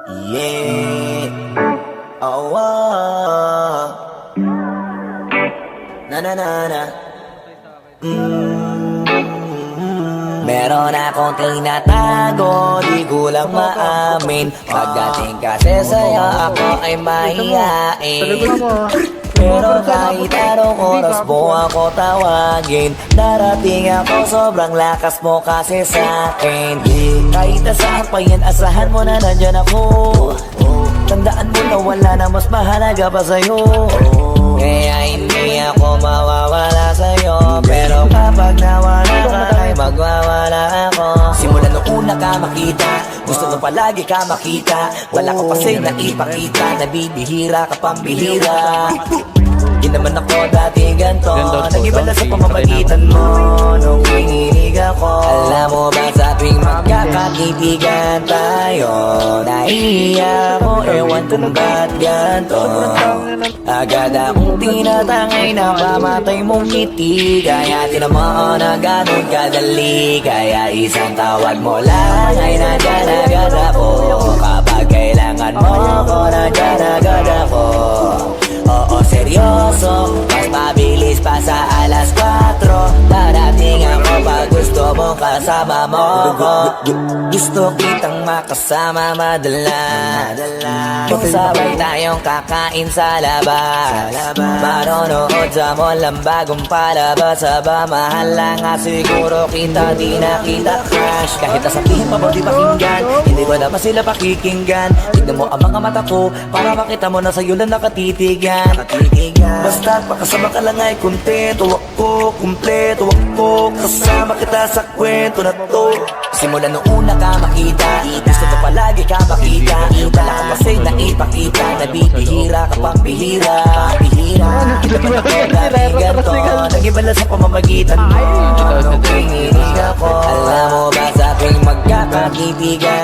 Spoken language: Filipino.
Yeah. Oh, oh. Na na na na. Meron akong tinatago, di ko lang maamin. Pagdating kasi sa'yo, ako ay mahihain. Pero kahit anong oras mo ako tawagin, darating ako, sobrang lakas mo kasi sa'kin. Kahit nasaan pa yan, asahan mo na nandyan ako. Tandaan mo na wala na mas mahalaga pa sa'yo. Kaya hindi ako mawawala sa'yo, pero kapag nawala ka ay magwawala ako. Simula nung una ka makita, gusto mo palagi ka makita. Wala ka kasi naipakita, nabibihira ka pambihira. Di naman ako dati ganto, nag-iba na sa pamamagitan mo nung kinilig ako. Alam mo ba sa tuwing magkakaibigan tayo, nahihiya ko, ewan kung ba't ganto. Agad akong tinatangay na pamatay mong ngiti, kaya tinamaan na ganun kadali. Kaya isang tawag mo lang ay nandyan agad ako. Kapag kailangan mo ako, nandyan agad ako. Oo, seryoso, mas mabilis pa sa alas 4. Darating ako pag gusto mong kasama mo ko. Gusto kitang makasama madalas, sabay tayong kakain sa labas, manonood sa mall ang bagong palabas. Aba, mahal lang nga siguro kita, di na kita crush. Kahit nasabihin pa mo di pakinggan, hindi ko naman sila pakikinggan. Tignan mo ang mga mata ko, para makita mo na sa'yo lang nakatitigan. Basta't makasama ka lang ay kontento ako, kumpleto ako. Kasama kita sa kwento na to. Simula nung una ka makita, gusto ko palagi ka makita. Wala ka kasi naipakita, nabibihira ka pang bihira. Di naman ako dati ganto, nag-iba lang sa pamamagitan mo nung kinilig ako. Alam mo ba sa tuwing magkakaibigan